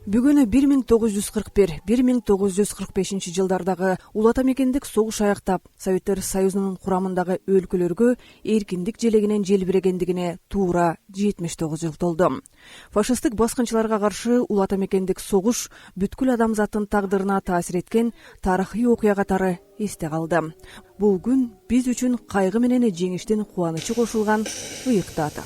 Бүгүн 1941-1945 жылдардагы улуу ата мекендик согуш аяктап, Советтер Союзунун курамындагы өлкөлөргө эркиндик желегинен желбирегендигине туура 79 жыл толду. Фашисттик баскынчыларга каршы улуу ата мекендик согуш бүткүл адамзаттын тагдырына таасир эткен тарыхый окуя катары эсте калды. Бул күн биз үчүн кайгы менен жеңиштин кубанычы кошулган ыйык дата.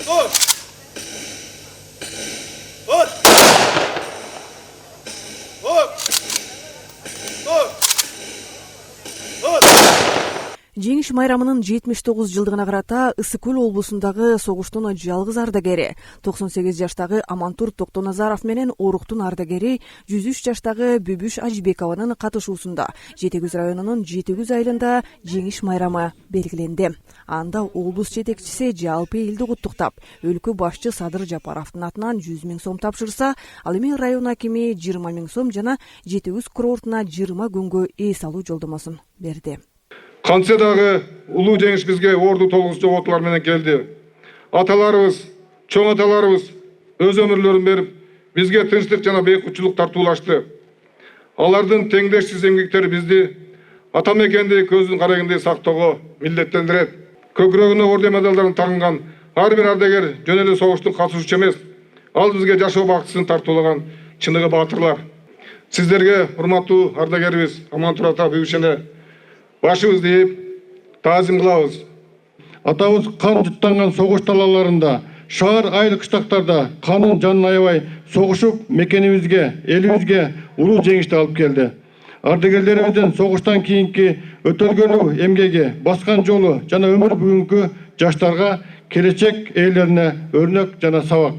Жеңиш майрамынын 79 жылдыгына карата Ысык Көл облусундагы согуштун жалгыз ардагери 98 жаштагы Амантур Токтоназаров менен Оруктун ардагери 103 жаштагы Бүбүш Ажибекованын катышуусунда Жетегүз районунун Жетегүз айылында жеңиш майрамы белгиленди. Анда облус жетекчиси жалпы элди куттуктап, өлкө башчы Садыр Жапаровдун атынан 100 000 сом тапшырса, ал эми район акими 20 000 сом жана Жетегүз курортуна 20 күнгө эс алуу жолдомосун берди. Кантсе дагы улуу жеңиш бизге орду толгус жоготуулар менен келди. Аталарыбыз, чоң аталарыбыз өз өмүрлөрүн берип, бизге тынчтык жана бейкутчулук тартуулашты. Алардын теңдешсиз эмгектери бизди ата мекенди көздүн карагындай сактоого милдеттендирет. Көкүрөгүнө орден медалдарын тагынган ар бир ардагер жөн эле согуштун катышуучусу эмес. Ал бизге жашоо бактысын тартуулаган чыныгы баатырлар. Сиздерге урматтуу ардагерибиз Амантур ата Бүбүш башыбызды ийип таазим кылабыз. Атабыз кан жуттанган согуш талааларында, шаар айыл кыштактарда канын жанын аябай согушуп, мекенибизге, элибизге улуу жеңишти алып келди. Ардагерлерибиздин согуштан кийинки өтөлгөлүү эмгеги, баскан жолу жана өмүр бүгүнкү жаштарга, келечек ээлерине өрнөк жана сабак.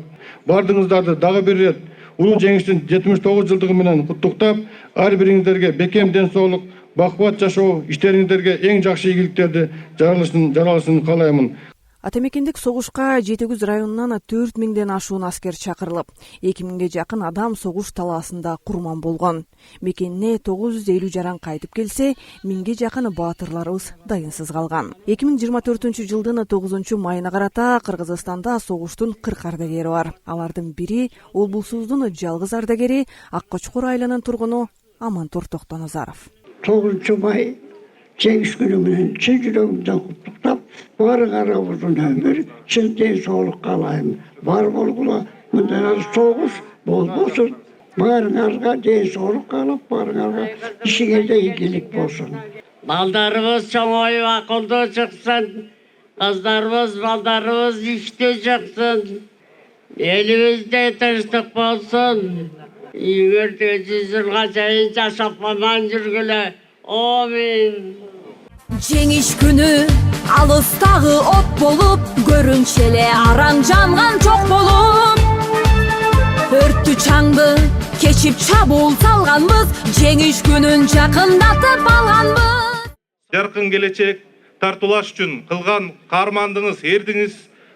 Бардыгыңыздарды дагы бир ирет улуу жеңиштин 79 жылдыгы менен куттуктап, ар бириңиздерге бекем ден соолук, бакубат жашоо, иштериңиздерге эң жакшы ийгиликтерди жаралышын каалаймын. Ата мекендик согушка Жетегүз районунан 4000ден ашуун аскер чакырылып, 2000ге жакын адам согуш талаасында курман болгон. Мекенине 950 жаран кайтып келсе, 1000ге жакын баатырларыбыз дайынсыз калган. 2024 жылдын 9 майына карата Кыргызстанда согуштун 40 ардагери бар. Алардын бири облусубуздун жалгыз ардагери Ак Кочкор айылынын тургуну Амантур Токтоназаров. 9 май жеңиш күнү менен чын жүрөгүмдөн куттуктап, баарыңарыбыздын өмүр, чын ден соолук каалайм. Бар болгула мындан ары согуш болбосун. Баарыңарга ден соолук каалап, баарыңарга ишиңерде ийгилик болсун. Балдарыбыз чоңоюп акылдуу чыксын. Кыздарыбыз, балдарыбыз иштүү чыксын. Элибизде тынчтык болсун. Үйгөрдө 100 жылга чейин жашап аман жүргүлө. Амин. Жеңиш күнү алыстагы от болуп, көрүнчү эле араң жанган жок болуп. Өрттү чаңды кечип чабуул салганбыз, жеңиш күнүн жакындатып алганбыз. Жаркын келечек тартуулаш үчүн кылган каармандыгыңыз, эрдиңиз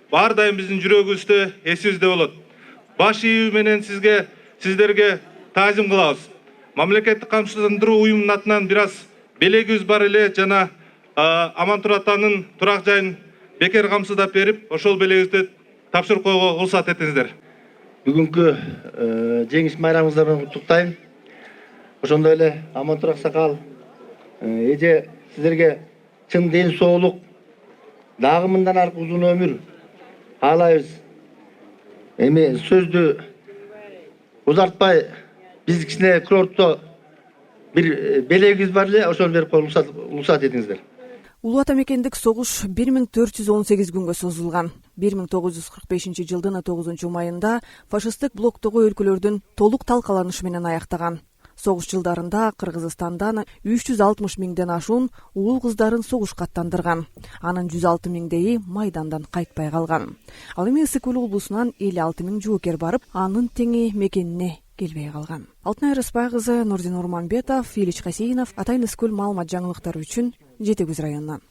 бар дайым биздин жүрөгүбүздө эсибизде болот. Баш ийүү менен сиздерге таазим кылабыз. Мамлекеттик камсыздандыруу уюмунун атынан бир аз белегибиз бар эле жана Амантур атанын турак жайын бекер камсыздап берип, ошол белегибизди тапшырып койгого уруксат этиңиздер. Бүгүнкү жеңиш майрамыңыздар менен куттуктайм. Ошондой эле Амантур аксакал эже сиздерге чын ден соолук, дагы мындан аркы узун өмүр каалайбыз. Эми сөздү узартпай, биз кичине курортто бир белегибиз бар эле, ошону берип коюп уруксат этиңиздер. Улуу ата мекендик согуш 1418 күнгө созулган. 1945 жылдын 9 майында фашисттик блоктогу өлкөлөрдүн толук талкаланышы менен аяктаган. Согуш жылдарында Кыргызстандан 360 000ден ашуун уул кыздарын согушка аттандырган. Анын 106 000дейи майдандан кайтпай калган. Ал эми Ысык Көл облусунан 56 000 жоокер барып, анын теңи мекенине келбей калган. Алтынай Рыспай кызы, Нурдин Урманбетов, Илич Касейинов, Атайын Ысык Көл маалымат жаңылыктары үчүн Жетегүз районунан.